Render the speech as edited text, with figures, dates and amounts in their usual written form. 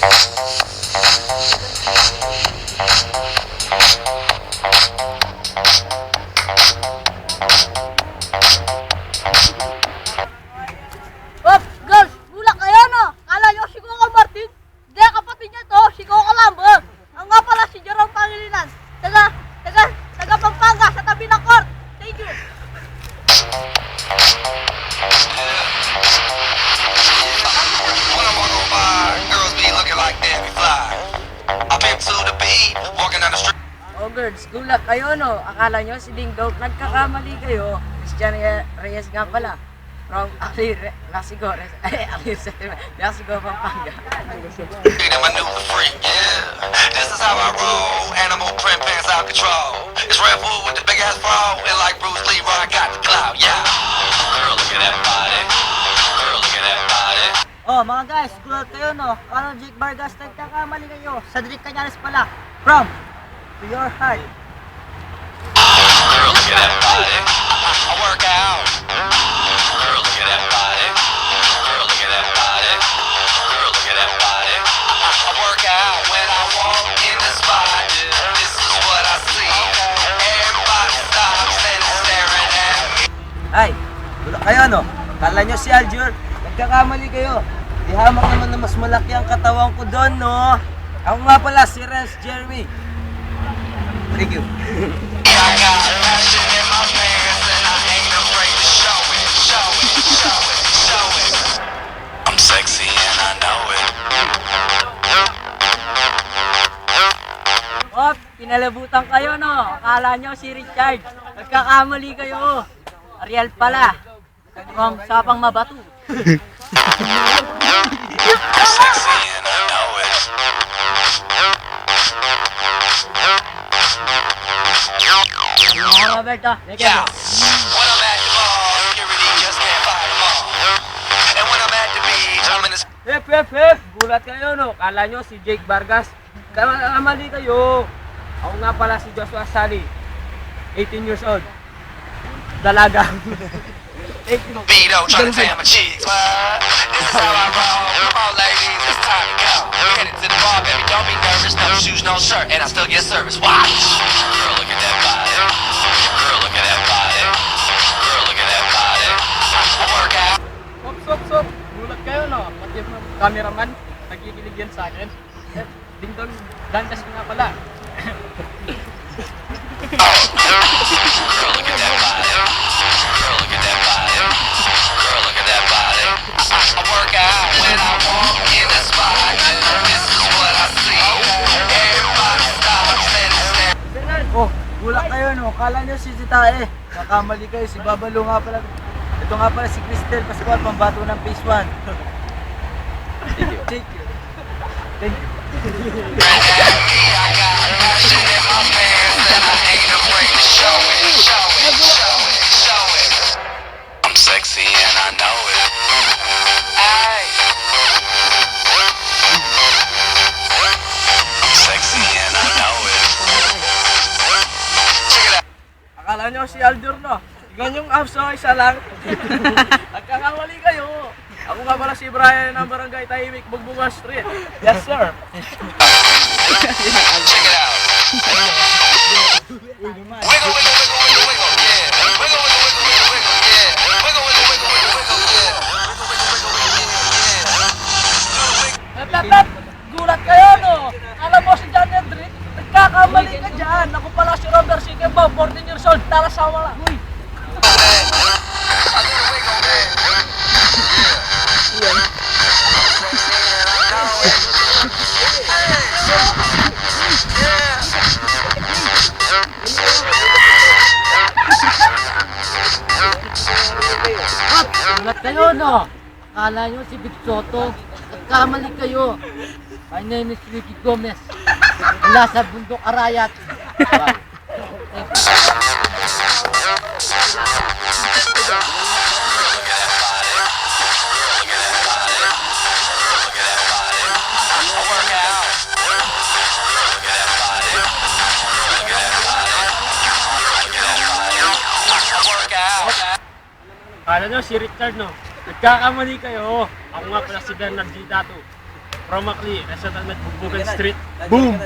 Oh, girls, bulak kayo no? Kala nyo si Coco Martin? Hindi, kapatid niya to, si Coco Lambert. Ang nga pala si Jerome Pangilinan. Taga Pampanga sa tabi ng court. Thank you. When I walk on by, girls be looking like Debbie Fly. I pimp to the beat, walking down the street. Oh girls, gulat kayo no? Akala nyo si Ding Dong, nagkakamali kayo. Christian Reyes nga pala. From Lasigo, Pampanga. In my new freak, yeah. This is how I roll. Animal print pants out control. It's Red Bull with the big ass bra. And like Bruce Lee, I got the clout, yeah. Girl, look at that body. Girl, look at that body. Oh mga guys, gulat kayo no? Ano Jake Vargas, nagkakamali kayo. Cedric Cañares pala. From To Your Heart. Girl, look at that body. I work out. Girl, look at that body. Girl, look at that body. Girl, look at that body. I work out when I walk in the spot. This is what I see. Everybody stops and is staring at me. Ay, gulat kayo no? Kala nyo si Aljur, nagkakamali kayo. Di hamak naman na mas malaki ang katawan ko doon, no? Ako nga pala si Renz Jeremy. Thank you. I got passion in my pants and I ain't afraid to show it, show it, show it, show it. I'm sexy and I know it. Oh, pinalabutan kayo no? Akala nyo si Richard, nagkakamali kayo. Ariel pala. From Sabang Mabatu. I'm sexy and I know it. Roberto, Yeah. When I'm at the mall, security just can't fight them all. And when I'm at the beach, I'm in the Hep! Gulat kayo no? Kala nyo si Jake Vargas. Kamali kayo. Ako nga pala si Joshua Sally. 18 years old. Dalaga. Thank you. Vito trying to tan my cheeks. What? This is how I roll. Come on, ladies, it's time to go. We're headed to the bar, baby. Don't be nervous. No shoes, no shirt, and I still get service. Watch. Girl, look at that body. Girl, look at that body. Girl, look at that body. I work out. Sop. Gulat kayo no? Pati yung cameraman, nagigilig yan sa akin. Ding Dong, dandas ko nga pala. Girl, look at that body. Girl, look at that body. Girl, look at that body. I work out when I walk in the spot. This is what I see. Everybody stops and is staring. Oh, gulat kayo no? Kala nyo si Zitae. Nakamali kayo, si Babalo nga pala. Ito nga pala si Cristel Pascual, pambato ng Phase 1. Thank you. I got passion in my pants and I ain't afraid to show it, show it, show it, show it. I'm sexy and I know it. Ay. I'm sexy and I know it. Check it out. Akala nyo si Aljur no? Tignan yung abs no, isa lang. Nagkakamali kayo. Ako nga pala si Brian ng Barangay Tahimik, Bugbunga Street. Yes sir. Check it out. Wiggle, wiggle, wiggle, wiggle, wiggle, yeah. Wiggle, wiggle, wiggle, wiggle, wiggle, yeah. Wiggle, wiggle, wiggle, wiggle, wiggle, yeah. Wiggle, wiggle, wiggle, wiggle, yeah. Gulat kayo no? Alam mo si John Hendrick, nagkakamali ka dyan. Ako pala si Robert Sikembo, 14 years old, tara sa wala. Uy! I do the wiggle, man. Yeah. Gulat kayo no? Akala nyo si Big Soto, nagkamali kayo. My name is Ricky Gomez. Mula sa Bundok Arayat. Kala nyo si Richard no? Nagkakamali kayo. Ako nga pala si Bernard G. Dato. From Macli, Resettlement, Bugbugan Street. Boom!